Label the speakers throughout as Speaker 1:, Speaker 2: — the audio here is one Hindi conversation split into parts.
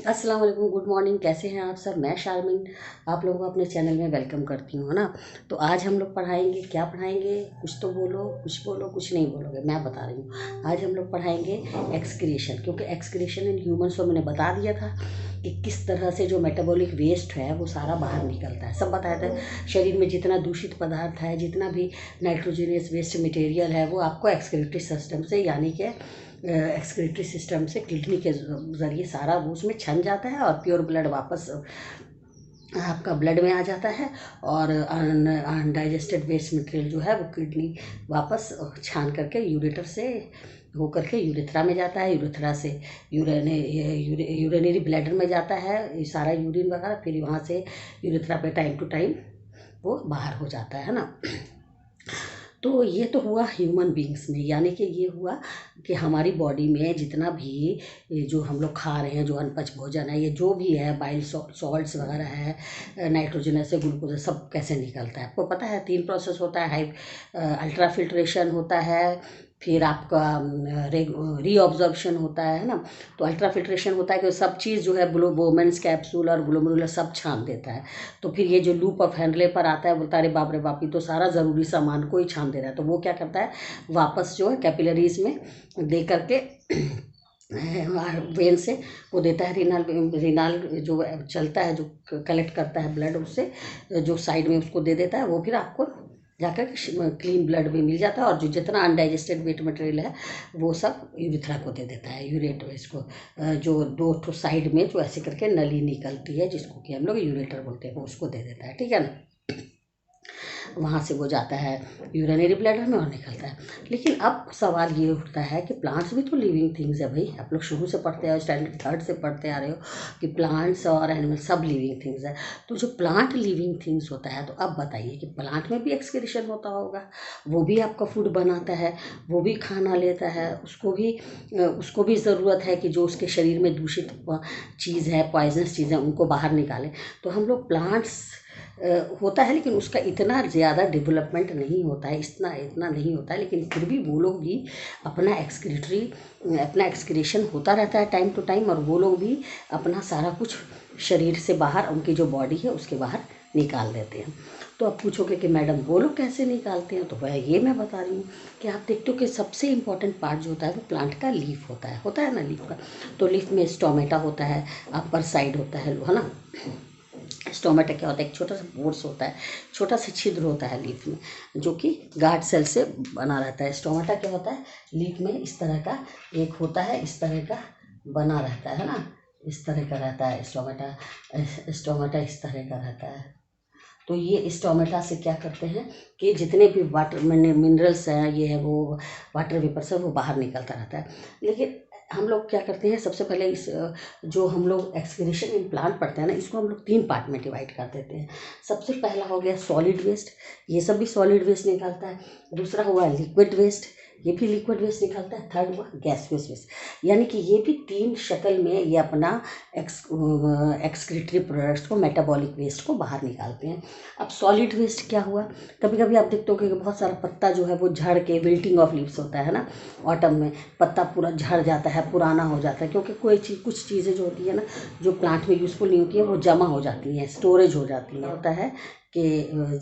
Speaker 1: अस्सलाम वालेकुम, गुड मॉर्निंग। कैसे हैं आप सब? मैं शारमिन आप लोगों को अपने चैनल में वेलकम करती हूँ, है ना। तो आज हम लोग पढ़ाएंगे, क्या पढ़ाएंगे? कुछ तो बोलो, कुछ नहीं बोलोगे, मैं बता रही हूँ। आज हम लोग पढ़ाएंगे एक्सक्रीशन, क्योंकि एक्सक्रीशन इन ह्यूमन्स को मैंने बता दिया था कि किस तरह से जो मेटाबॉलिक वेस्ट है वो सारा बाहर निकलता है, सब बताया था। शरीर में जितना दूषित पदार्थ है, जितना भी नाइट्रोजनियस वेस्ट मटेरियल है, वो आपको एक्सक्रीटरी सिस्टम से, यानी कि एक्सक्रीटरी सिस्टम से किडनी के ज़रिए सारा वो उसमें छन जाता है और प्योर ब्लड वापस आपका ब्लड में आ जाता है। और अनडाइजेस्टेड वेस्ट मटेरियल जो है वो किडनी वापस छान करके यूरेटर से हो करके यूरेथ्रा में जाता है। यूरेथ्रा से यूरिनरी ब्लैडर में जाता है ये सारा यूरिन वगैरह, फिर वहाँ से यूरेथ्रा पे टाइम टू टाइम वो बाहर हो जाता है ना। तो ये तो हुआ ह्यूमन बींग्स में, यानी कि ये हुआ कि हमारी बॉडी में जितना भी जो हम लोग खा रहे हैं, जो अनपच भोजन है, ये जो भी है, बाइल सॉल्ट्स वगैरह है, नाइट्रोजन है, ग्लूकोज, सब कैसे निकलता है आपको पता है। 3 प्रोसेस होता है। अल्ट्रा फिल्ट्रेशन होता है, फिर आपका रीऑब्जॉर्प्शन होता है ना। तो अल्ट्रा फिल्ट्रेशन होता है कि सब चीज़ जो है बोमेंस कैप्सूल और ग्लोमेरुलर सब छान देता है। तो फिर ये जो लूप ऑफ हेनले पर आता है, बोलता है अरे बाप रे बाप, ये तो सारा ज़रूरी सामान को ही छान दे रहा है। तो वो क्या करता है, वापस जो है कैपिलरीज में दे करके वेन से वो देता है। रिनाल जो चलता है, जो कलेक्ट करता है ब्लड, उससे जो साइड में उसको दे देता है। वो फिर आपको जाकर क्लीन ब्लड भी मिल जाता है, और जो जितना अनडाइजेस्टेड वेट मटेरियल है वो सब यूरिथ्रा को दे देता है। यूरेट इसको जो 2 साइड में जो ऐसे करके नली निकलती है, जिसको कि हम लोग यूरेटर बोलते हैं, वो उसको दे देता है, ठीक है ना। वहाँ से वो जाता है यूरिनरी ब्लैडर में और निकलता है। लेकिन अब सवाल ये उठता है कि प्लांट्स भी तो लिविंग थिंग्स है भाई। आप लोग शुरू से पढ़ते आ, स्टैंडर्ड 3rd से पढ़ते आ रहे हो कि प्लांट्स और एनिमल सब लिविंग थिंग्स है। तो जो प्लांट लिविंग थिंग्स होता है, तो अब बताइए कि प्लांट में भी एक्सक्रीशन होता होगा, वो भी आपका फूड बनाता है, वो भी खाना लेता है, उसको भी ज़रूरत है कि जो उसके शरीर में दूषित चीज़ है, पॉइजनस चीज़ है, उनको बाहर निकालें। तो हम लोग प्लांट्स होता है, लेकिन उसका इतना ज़्यादा डेवलपमेंट नहीं होता है, इतना नहीं होता है। लेकिन फिर भी वो लोग भी अपना एक्सक्रीशन होता रहता है टाइम टू टाइम, और वो लोग भी अपना सारा कुछ शरीर से बाहर, उनकी जो बॉडी है उसके बाहर निकाल देते हैं। तो अब पूछोगे कि मैडम वो लोग कैसे निकालते हैं, तो वह ये मैं बता रही हूँ कि आप देखते हो कि सबसे इम्पॉर्टेंट पार्ट जो होता है वो प्लांट का लीफ होता है ना, लीफ का। तो लीफ में स्टोमेटा होता है, अपर साइड होता है ना। स्टोमेटा क्या होता है, एक छोटा सा पोर्स होता है, छोटा सा छिद्र होता है लीफ में, जो कि गार्ड सेल से बना रहता है। स्टोमेटा क्या होता है, लीफ में इस तरह का एक होता है, इस तरह का बना रहता है ना, इस तरह का रहता है स्टोमेटा इस तरह का रहता है। तो ये स्टोमेटा से क्या करते हैं कि जितने भी वाटर मिनरल्स हैं, ये है वो वाटर वेपर से वो बाहर निकलता रहता है। लेकिन हम लोग क्या करते हैं, सबसे पहले इस जो हम लोग एक्सक्रीशन इन प्लांट पढ़ते हैं ना, इसको हम लोग 3 पार्ट में डिवाइड कर देते हैं। सबसे पहला हो गया सॉलिड वेस्ट, ये सब भी सॉलिड वेस्ट निकालता है। दूसरा हुआ लिक्विड वेस्ट, ये भी लिक्विड वेस्ट निकालता है। थर्ड हुआ गैसियस वेस्ट, यानी कि ये भी 3 शक्ल में ये अपना एक्सक्रीटरी प्रोडक्ट्स को, मेटाबॉलिक वेस्ट को बाहर निकालते हैं। अब सॉलिड वेस्ट क्या हुआ, कभी कभी आप देखते हो कि बहुत सारा पत्ता जो है वो झड़ के, विल्टिंग ऑफ लीव्स होता है ना, ऑटम में पत्ता पूरा झड़ जाता है, पुराना हो जाता है, क्योंकि कुछ चीज़ें जो होती है ना, जो प्लांट में यूज़फुल नहीं होती है, वो जमा हो जाती हैं, स्टोरेज हो जाती है। होता है कि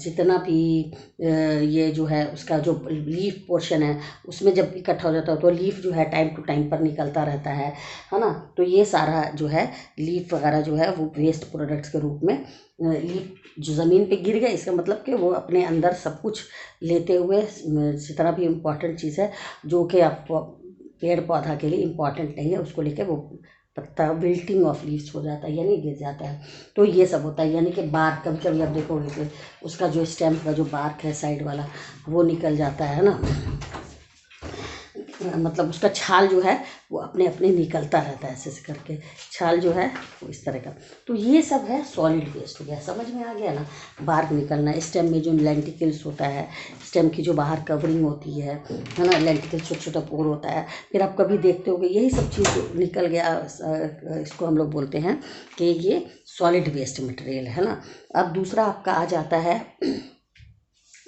Speaker 1: जितना भी ये जो है उसका जो लीफ पोर्शन है, उसमें जब इकट्ठा हो जाता है, तो लीफ जो है टाइम टू टाइम पर निकलता रहता है ना। तो ये सारा जो है लीफ वगैरह जो है वो वेस्ट प्रोडक्ट्स के रूप में, लीफ जो ज़मीन पे गिर गया, इसका मतलब कि वो अपने अंदर सब कुछ लेते हुए, जितना भी इम्पोर्टेंट चीज़ है जो कि आपको पेड़ पौधा के लिए इम्पॉर्टेंट नहीं है, उसको लेके वो पत्ता विल्टिंग ऑफ लीव्स हो जाता है, यानी गिर जाता है। तो ये सब होता है, यानी कि बार्क, कभी कभी आप देखोगे कि उसका जो स्टेम का जो बार्क है साइड वाला, वो निकल जाता है ना, मतलब उसका छाल जो है वो अपने अपने निकलता रहता है, ऐसे करके छाल जो है वो इस तरह का। तो ये सब है सॉलिड वेस्ट हो गया, समझ में आ गया ना। बार्क निकलना, स्टेम में जो लेंटिकल्स होता है, स्टेम की जो बाहर कवरिंग होती है ना, लेंटिकल छोटा छोटा पोर होता है। फिर आप कभी देखते होगे यही सब चीज़ निकल गया, इसको हम लोग बोलते हैं कि ये सॉलिड वेस्ट मटेरियल है ना। अब दूसरा आपका आ जाता है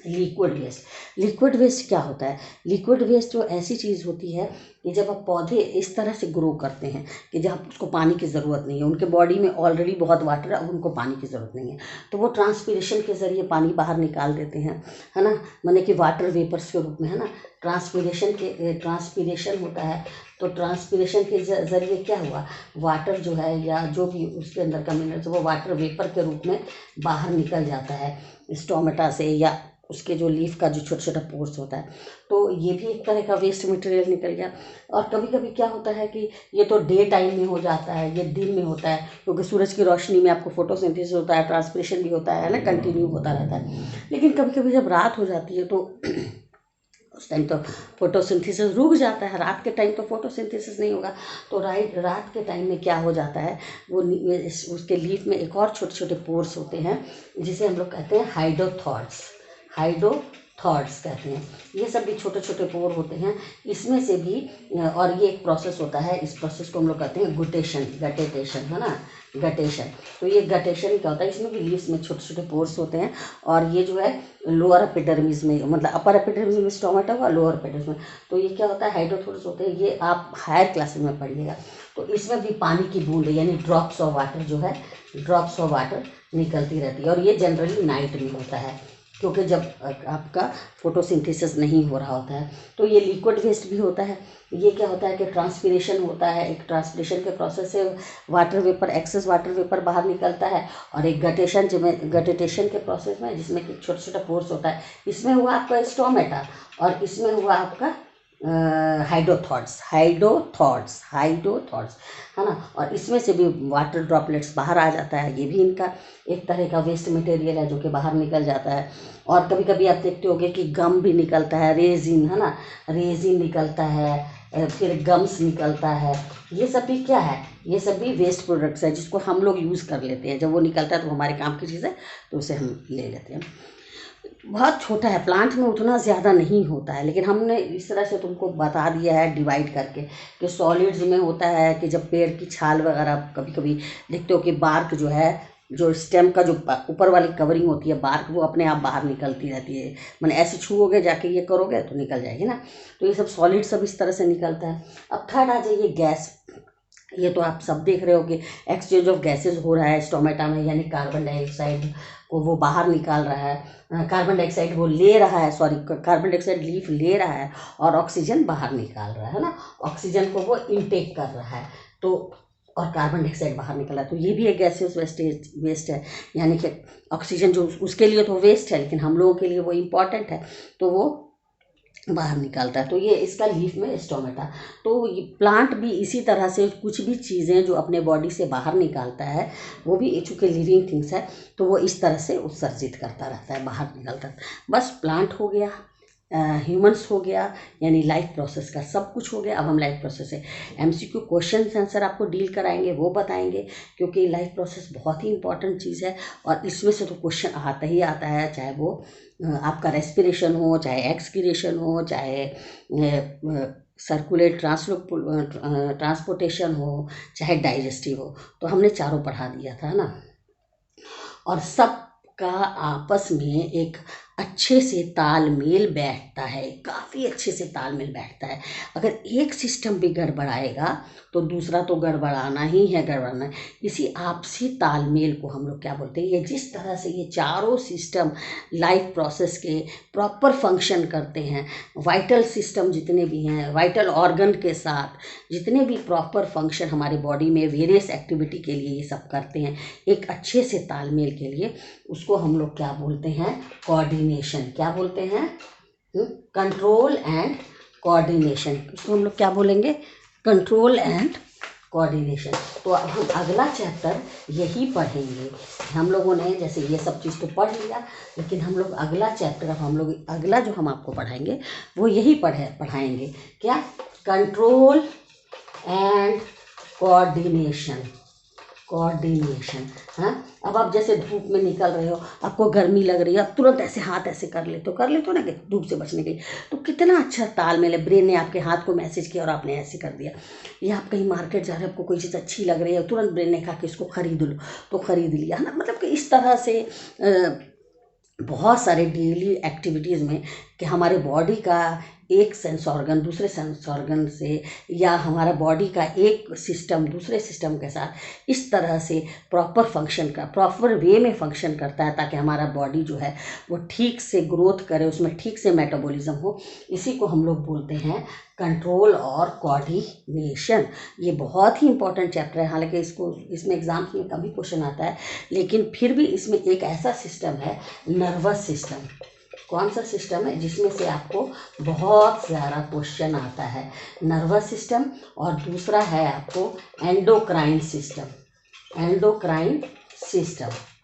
Speaker 1: लिक्विड वेस्ट क्या होता है? लिक्विड वेस्ट जो ऐसी चीज़ होती है कि जब आप पौधे इस तरह से ग्रो करते हैं कि जब उसको पानी की ज़रूरत नहीं है, उनके बॉडी में ऑलरेडी बहुत वाटर है, अब उनको पानी की ज़रूरत नहीं है, तो वो ट्रांसपिरेशन के ज़रिए पानी बाहर निकाल देते हैं, है ना, माने कि वाटर वेपर्स के रूप में, है ना। ट्रांसपिरेशन होता है, तो ट्रांसपिरेशन के ज़रिए क्या हुआ, वाटर जो है या जो भी उसके अंदर का मिनरल्स वो वाटर वेपर के रूप में बाहर निकल जाता है स्टोमेटा से, या उसके जो लीफ का जो छोटा छोटा पोर्स होता है, तो ये भी एक तरह का वेस्ट मटेरियल निकल गया। और कभी कभी क्या होता है कि ये तो डे टाइम में हो जाता है, ये दिन में होता है, क्योंकि सूरज की रोशनी में आपको फोटोसिंथेसिस होता है, ट्रांसपिरेशन भी होता है ना, कंटिन्यू होता रहता है। लेकिन कभी कभी जब रात हो जाती है तो उस टाइम तो फोटोसिंथेसिस रुक जाता है, रात के टाइम तो फोटोसिंथेसिस नहीं होगा, तो रात के टाइम में क्या हो जाता है, वो उसके लीफ में एक और छोटे छोटे पोर्स होते हैं जिसे हम लोग कहते हैं हाइडोथॉर्ड्स कहते हैं। ये सब भी छोटे छोटे पोर होते हैं, इसमें से भी, और ये एक प्रोसेस होता है, इस प्रोसेस को हम लोग कहते हैं गटेटेशन, है ना, गटेशन। तो ये गटेशन क्या होता है, इसमें भी लीव्स में छोटे छोटे पोर्स होते हैं, और ये जो है लोअर एपिडर्मिस में, मतलब अपर एपिडर्मिस में स्टोमेटा हुआ, लोअर एपिडर्मिस में, तो ये क्या होता है, हाइडोथॉर्ड्स होते हैं। ये आप हायर क्लासेस में पढ़िएगा। तो इसमें भी पानी की बूंद यानी ड्रॉप्स ऑफ वाटर निकलती रहती है, और ये जनरली नाइट में होता है, क्योंकि जब आपका फोटोसिंथेसिस नहीं हो रहा होता है। तो ये लिक्विड वेस्ट भी होता है। ये क्या होता है कि ट्रांसपिरेशन होता है, एक ट्रांसपिरेशन के प्रोसेस से एक्सेस वाटर वेपर बाहर निकलता है, और एक गटेटेशन के प्रोसेस में, जिसमें कि छोटा छोटा पोर्स होता है, इसमें हुआ आपका स्टोमेटा, और इसमें हुआ आपका हाइडोथॉर्ड्स, है ना, और इसमें से भी वाटर ड्रॉपलेट्स बाहर आ जाता है। ये भी इनका एक तरह का वेस्ट मटेरियल है जो कि बाहर निकल जाता है। और कभी कभी आप देखते होंगे कि गम भी निकलता है, रेजिन, है ना, रेजिन निकलता है, फिर गम्स निकलता है। ये सब भी क्या है, ये सब भी वेस्ट प्रोडक्ट्स है जिसको हम लोग यूज़ कर लेते हैं। जब वो निकलता है तो हमारे काम की चीज़ है, तो उसे हम ले लेते हैं। बहुत छोटा है, प्लांट में उतना ज़्यादा नहीं होता है, लेकिन हमने इस तरह से तुमको बता दिया है डिवाइड करके कि सॉलिड्स में होता है कि जब पेड़ की छाल वगैरह, कभी कभी देखते हो कि बार्क जो है, जो स्टेम का जो ऊपर वाली कवरिंग होती है बार्क, वो अपने आप बाहर निकलती रहती है, मैंने ऐसे छूओगे जाके ये करोगे तो निकल जाएगी ना। तो ये सब सॉलिड सब इस तरह से निकलता है। अब थर्ड आ जाइए गैस। ये तो आप सब देख रहे हो कि एक्सचेंज ऑफ गैसेस हो रहा है स्टोमेटा में, यानी कार्बन डाइऑक्साइड को वो बाहर निकाल रहा है, कार्बन डाइऑक्साइड वो ले रहा है, कार्बन डाइऑक्साइड लीफ ले रहा है, और ऑक्सीजन बाहर निकाल रहा है ना, ऑक्सीजन को वो इनटेक कर रहा है, तो और कार्बन डाइऑक्साइड बाहर निकल रहा है। तो ये भी एक गैसियस वेस्ट है, यानी कि ऑक्सीजन जो उसके लिए तो वेस्ट है, लेकिन हम लोगों के लिए वो इम्पॉर्टेंट है, तो वो बाहर निकालता है। तो ये इसका लीफ में स्टोमेटा। तो ये प्लांट भी इसी तरह से कुछ भी चीज़ें जो अपने बॉडी से बाहर निकालता है, वो भी चूँकि लिविंग थिंग्स है, तो वो इस तरह से उत्सर्जित करता रहता है, बाहर निकलता है। बस प्लांट हो गया, ह्यूमंस हो गया, यानी लाइफ प्रोसेस का सब कुछ हो गया। अब हम लाइफ प्रोसेस से MCQ क्वेश्चन आंसर आपको डील कराएंगे, वो बताएंगे, क्योंकि लाइफ प्रोसेस बहुत ही इंपॉर्टेंट चीज़ है, और इसमें से तो क्वेश्चन आता ही आता है, चाहे वो आपका रेस्पिरेशन हो, चाहे एक्सक्रीशन हो, चाहे सर्कुलेट ट्रांसपोर्टेशन हो, चाहे डाइजेस्टिव हो। तो हमने चारों पढ़ा दिया था ना, और सब का आपस में एक अच्छे से तालमेल बैठता है, काफ़ी अच्छे से तालमेल बैठता है। अगर एक सिस्टम भी गड़बड़ाएगा तो दूसरा तो गड़बड़ाना ही है, गड़बड़ाना है। इसी आपसी तालमेल को हम लोग क्या बोलते हैं, ये जिस तरह से ये चारों सिस्टम लाइफ प्रोसेस के प्रॉपर फंक्शन करते हैं, वाइटल सिस्टम जितने भी हैं, वाइटल ऑर्गन के साथ जितने भी प्रॉपर फंक्शन हमारे बॉडी में वेरियस एक्टिविटी के लिए ये सब करते हैं, एक अच्छे से तालमेल के लिए, उसको हम लोग क्या बोलते हैं, कोऑर्डिनेशन। क्या बोलते हैं, कंट्रोल एंड कोऑर्डिनेशन। उसको हम लोग क्या बोलेंगे, कंट्रोल एंड कोऑर्डिनेशन। तो अब हम अगला चैप्टर यही पढ़ेंगे। हम लोगों ने जैसे ये सब चीज़ तो पढ़ लिया, लेकिन हम लोग अगला चैप्टर, अब हम लोग अगला जो हम आपको पढ़ाएंगे वो यही पढ़ाएंगे, क्या, कंट्रोल एंड कोऑर्डिनेशन। हाँ, अब आप जैसे धूप में निकल रहे हो, आपको गर्मी लग रही है, आप तुरंत ऐसे हाथ ऐसे कर लेते हो ना कि धूप से बचने के लिए, तो कितना अच्छा तालमेल है, ब्रेन ने आपके हाथ को मैसेज किया और आपने ऐसे कर दिया। या आप कहीं मार्केट जा रहे हो, आपको कोई चीज़ अच्छी लग रही है, तुरंत ब्रेन ने कहा कि इसको खरीद लो, तो खरीद लिया, है ना। मतलब कि इस तरह से बहुत सारे डेली एक्टिविटीज़ में कि हमारे बॉडी का एक सेंस ऑर्गन दूसरे सेंस ऑर्गन से, या हमारा बॉडी का एक सिस्टम दूसरे सिस्टम के साथ इस तरह से प्रॉपर वे में फंक्शन करता है, ताकि हमारा बॉडी जो है वो ठीक से ग्रोथ करे, उसमें ठीक से मेटाबॉलिज्म हो। इसी को हम लोग बोलते हैं कंट्रोल और कोऑर्डिनेशन। ये बहुत ही इंपॉर्टेंट चैप्टर है, हालांकि इसमें एग्जाम्स में कभी क्वेश्चन आता है, लेकिन फिर भी इसमें एक ऐसा सिस्टम है, नर्वस सिस्टम। कौन सा सिस्टम है जिसमें से आपको बहुत सारा क्वेश्चन आता है, नर्वस सिस्टम। और दूसरा है आपको एंडोक्राइन सिस्टम,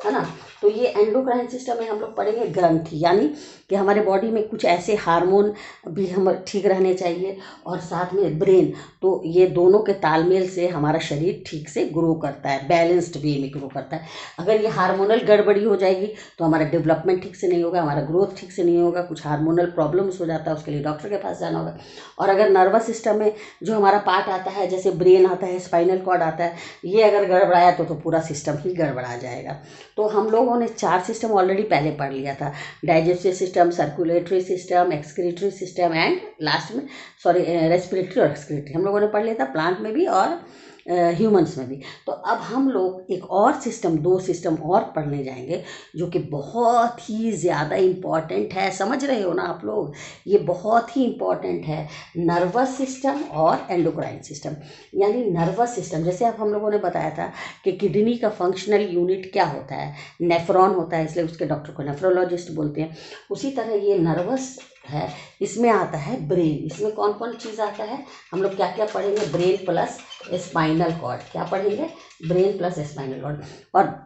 Speaker 1: है ना। तो ये एंडोक्राइन सिस्टम में हम लोग पढ़ेंगे ग्रंथि, यानी कि हमारे बॉडी में कुछ ऐसे हार्मोन भी हम ठीक रहने चाहिए, और साथ में ब्रेन। तो ये दोनों के तालमेल से हमारा शरीर ठीक से ग्रो करता है, बैलेंस्ड वे में ग्रो करता है। अगर ये हार्मोनल गड़बड़ी हो जाएगी तो हमारा डेवलपमेंट ठीक से नहीं होगा, हमारा ग्रोथ ठीक से नहीं होगा, कुछ हार्मोनल प्रॉब्लम्स हो जाता है, उसके लिए डॉक्टर के पास जाना होगा। और अगर नर्वस सिस्टम में जो हमारा पार्ट आता है, जैसे ब्रेन आता है, स्पाइनल कॉर्ड आता है, ये अगर गड़बड़ाया तो पूरा सिस्टम ही गड़बड़ा जाएगा। तो हम लोगों ने 4 सिस्टम ऑलरेडी पहले पढ़ लिया था, digestive system, circulatory system, excretory system and last में रेस्पिरेटरी और एक्सक्रीटरी हम लोगों ने पढ़ लिया था, प्लांट में भी और ह्यूमंस में भी। तो अब हम लोग एक और सिस्टम, 2 सिस्टम और पढ़ने जाएंगे, जो कि बहुत ही ज़्यादा इम्पॉर्टेंट है। समझ रहे हो ना आप लोग, ये बहुत ही इम्पॉर्टेंट है, नर्वस सिस्टम और एंडोक्राइन सिस्टम। यानी नर्वस सिस्टम, जैसे अब हम लोगों ने बताया था कि किडनी का फंक्शनल यूनिट क्या होता है, नेफ्रॉन होता है, इसलिए उसके डॉक्टर को नेफ्रोलॉजिस्ट बोलते हैं। उसी तरह ये नर्वस है, इसमें आता है ब्रेन। इसमें कौन कौन चीज़ आता है, हम लोग क्या क्या पढ़ेंगे, ब्रेन प्लस स्पाइनल कॉर्ड। क्या पढ़ेंगे, ब्रेन प्लस स्पाइनल कॉर्ड। और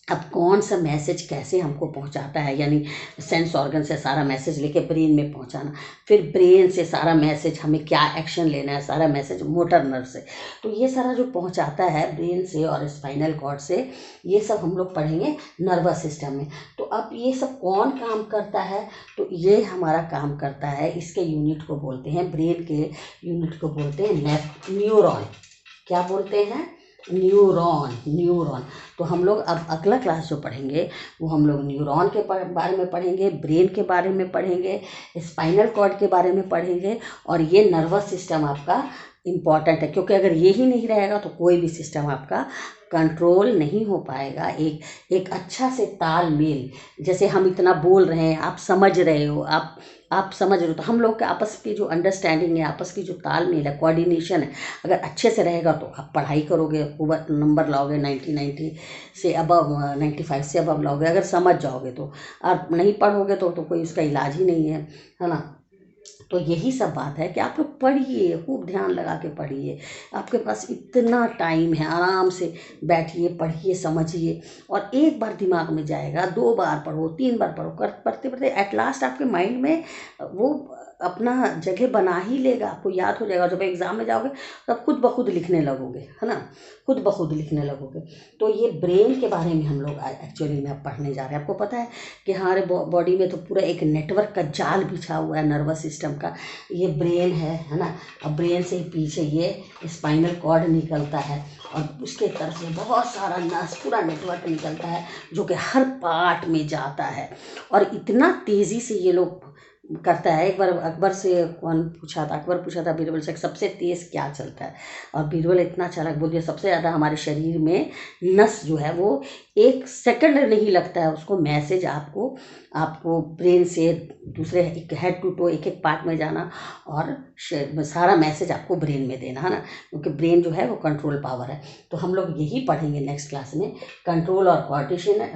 Speaker 1: अब कौन सा मैसेज कैसे हमको पहुंचाता है, यानी सेंस ऑर्गन से सारा मैसेज लेके ब्रेन में पहुंचाना, फिर ब्रेन से सारा मैसेज हमें क्या एक्शन लेना है, सारा मैसेज मोटर नर्व से। तो ये सारा जो पहुंचाता है ब्रेन से और स्पाइनल कॉर्ड से, ये सब हम लोग पढ़ेंगे नर्वस सिस्टम में। तो अब ये सब कौन काम करता है, तो ये हमारा काम करता है, इसके यूनिट को बोलते हैं, ब्रेन के यूनिट को बोलते हैं न्यूरॉन। क्या बोलते हैं, न्यूरॉन। तो हम लोग अब अगला क्लास जो पढ़ेंगे वो हम लोग न्यूरॉन के बारे में पढ़ेंगे, ब्रेन के बारे में पढ़ेंगे, स्पाइनल कॉर्ड के बारे में पढ़ेंगे। और ये नर्वस सिस्टम आपका इम्पॉर्टेंट है, क्योंकि अगर ये ही नहीं रहेगा तो कोई भी सिस्टम आपका कंट्रोल नहीं हो पाएगा। एक अच्छा से तालमेल, जैसे हम इतना बोल रहे हैं, आप समझ रहे हो, आप समझ रहे हो, तो हम लोग के आपस की जो अंडरस्टैंडिंग है, आपस की जो तालमेल है, कोऑर्डिनेशन है, अगर अच्छे से रहेगा तो आप पढ़ाई करोगे, खूब नंबर लाओगे, 90 से अबव, 95 से अबव लाओगे, अगर समझ जाओगे तो। आप नहीं पढ़ोगे तो कोई उसका इलाज ही नहीं है ना। तो यही सब बात है कि आप लोग पढ़िए, खूब ध्यान लगा के पढ़िए, आपके पास इतना टाइम है, आराम से बैठिए, पढ़िए, समझिए, और एक बार दिमाग में जाएगा, 2 बार पढ़ो, 3 बार पढ़ो, पढ़ते पढ़ते एट लास्ट आपके माइंड में वो अपना जगह बना ही लेगा, आपको याद हो जाएगा। जब एग्ज़ाम में जाओगे तब खुद ब खुद लिखने लगोगे, है ना, खुद ब खुद लिखने लगोगे। तो ये ब्रेन के बारे में हम लोग एक्चुअली में अब पढ़ने जा रहे हैं। आपको पता है कि हमारे बॉडी में तो पूरा एक नेटवर्क का जाल बिछा हुआ है नर्वस सिस्टम का, ये ब्रेन है ना। अब ब्रेन से ही पीछे ये स्पाइनल कॉर्ड निकलता है, और उसके तरफ से बहुत सारा नस, पूरा नेटवर्क निकलता है, जो कि हर पार्ट में जाता है, और इतना तेज़ी से ये लोग करता है। एक बार अकबर से अकबर पूछा था बीरबल से, सबसे तेज़ क्या चलता है, और बीरबल इतना चालाक बोल दिया, सबसे ज़्यादा हमारे शरीर में नस जो है वो 1 सेकंड नहीं लगता है उसको मैसेज आपको ब्रेन से दूसरे हेड टू टो एक पार्ट में जाना, और सारा मैसेज आपको ब्रेन में देना, है ना, क्योंकि ब्रेन जो है वो कंट्रोल पावर है। तो हम लोग यही पढ़ेंगे नेक्स्ट क्लास में, कंट्रोल और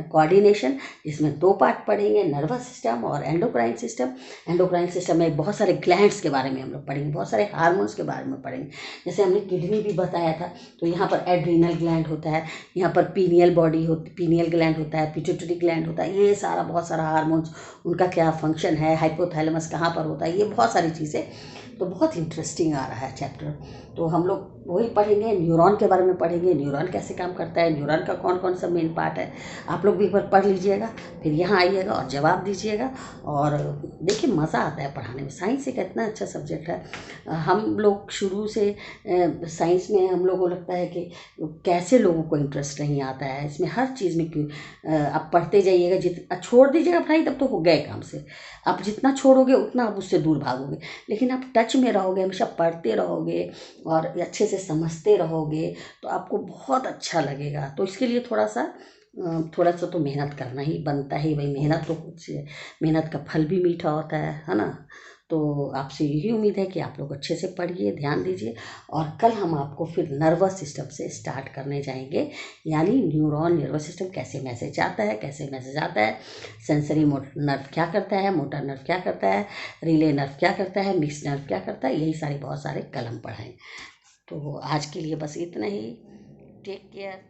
Speaker 1: कोऑर्डिनेशन, जिसमें 2 पार्ट पढ़ेंगे, नर्वस सिस्टम और एंडोक्राइन सिस्टम। एंडोक्राइन सिस्टम में बहुत सारे ग्लैंड्स के बारे में हम लोग पढ़ेंगे, बहुत सारे हार्मोन्स के बारे में पढ़ेंगे। जैसे हमने किडनी भी बताया था, तो यहाँ पर एड्रीनल ग्लैंड होता है, यहाँ पर पीनियल ग्लैंड होता है, पिट्यूटरी ग्लैंड होता है, ये सारा बहुत सारा हार्मोन्स, उनका क्या फंक्शन है, हाइपोथैलेमस कहाँ पर होता है, ये बहुत सारी चीज़ें। तो बहुत इंटरेस्टिंग आ रहा है चैप्टर। तो हम लोग वही पढ़ेंगे, न्यूरॉन के बारे में पढ़ेंगे, न्यूरॉन कैसे काम करता है, न्यूरॉन का कौन कौन सा मेन पार्ट है। आप लोग भी एक बार पढ़ लीजिएगा, फिर यहाँ आइएगा और जवाब दीजिएगा। और देखिए मज़ा आता है पढ़ाने में। साइंस एक इतना अच्छा सब्जेक्ट है। हम लोग शुरू से साइंस में हम लोगों को लगता है कि कैसे लोगों को इंटरेस्ट नहीं आता है इसमें, हर चीज़ में क्यों। आप पढ़ते जाइएगा, छोड़ दीजिएगा पढ़ाई तब तो हो गए काम से। आप जितना छोड़ोगे उतना आप उससे दूर भागोगे, लेकिन आप टच में रहोगे, हमेशा पढ़ते रहोगे और अच्छे से समझते रहोगे तो आपको बहुत अच्छा लगेगा। तो इसके लिए थोड़ा सा तो मेहनत करना ही बनता है भाई। मेहनत तो कुछ, मेहनत का फल भी मीठा होता है ना। तो आपसे यही उम्मीद है कि आप लोग अच्छे से पढ़िए, ध्यान दीजिए। और कल हम आपको फिर नर्वस सिस्टम से स्टार्ट करने जाएंगे, यानी न्यूरॉन नर्वस सिस्टम कैसे मैसेज आता है, कैसे मैसेज आता है, सेंसरी नर्व क्या करता है, मोटर नर्व क्या करता है, रिले नर्व क्या करता है, मिक्स नर्व क्या करता है, यही सारी बहुत सारे कलम पढ़ाएं। तो आज के लिए बस इतना ही। Take care.